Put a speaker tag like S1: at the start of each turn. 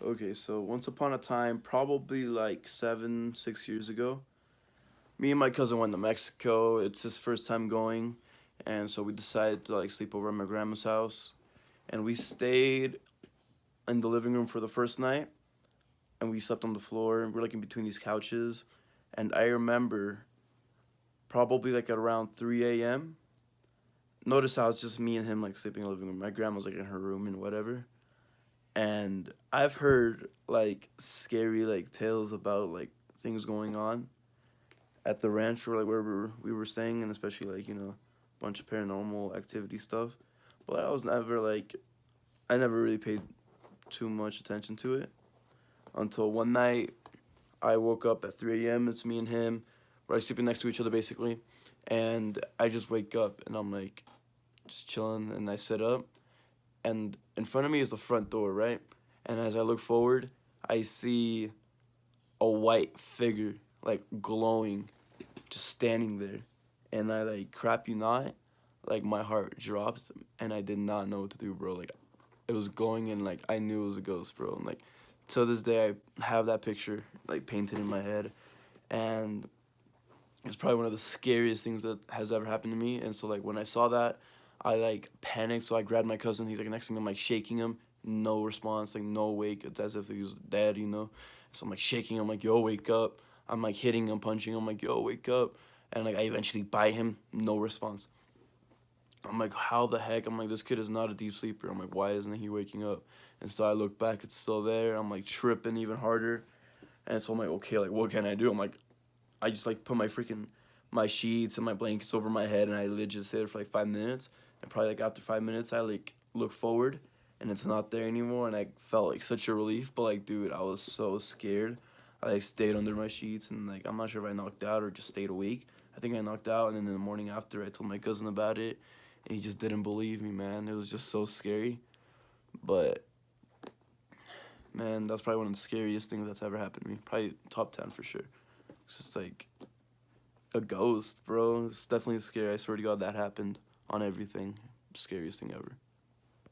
S1: Okay, so once upon a time, probably like 6 years ago, me and my cousin went to Mexico. It's his first time going, and so we decided to like sleep over at my grandma's house, and we stayed in the living room for the first night, and we slept on the floor, and we're like in between these couches, and I remember probably like at around 3 a.m. Notice how it's just me and him like sleeping in the living room. My grandma's like in her room and whatever. And I've heard like scary like tales about like things going on at the ranch or like where we were staying, and especially like a bunch of paranormal activity stuff. But I was never like I never really paid too much attention to it until one night I woke up at 3 a.m. It's me and him. We're like, sleeping next to each other basically, and I just wake up and I'm like just chilling, and I sit up, and in front of me is the front door, right? And as I look forward, I see a white figure like glowing, just standing there, and I like crap you not, like my heart dropped, and I did not know what to do, bro. Like it was glowing, and like I knew it was a ghost, bro. And like to this day, I have that picture like painted in my head, and it's probably one of the scariest things that has ever happened to me. And so like when I saw that, I like panicked. So I grabbed my cousin. He's like next to me. I'm like shaking him. No response. Like no wake. It's as if he was dead. So I'm like shaking him. Like yo, wake up. I'm like hitting him, punching him. Like yo, wake up. And like I eventually bite him. No response. I'm like, how the heck? I'm like, this kid is not a deep sleeper. I'm like, why isn't he waking up? And so I look back. It's still there. I'm like tripping even harder. And so I'm like, okay, like what can I do? I'm like, I just like put my sheets and my blankets over my head, and I legit sit there for like 5 minutes. And probably like after 5 minutes, I like look forward, and it's not there anymore. And I felt like such a relief. But like, dude, I was so scared. I like stayed under my sheets, and like I'm not sure if I knocked out or just stayed awake. I think I knocked out, and then in the morning after, I told my cousin about it, and he just didn't believe me, man. It was just so scary. But man, that's probably one of the scariest things that's ever happened to me. Probably top 10 for sure. It's just like a ghost, bro. It's definitely scary. I swear to God, that happened on everything. Scariest thing ever.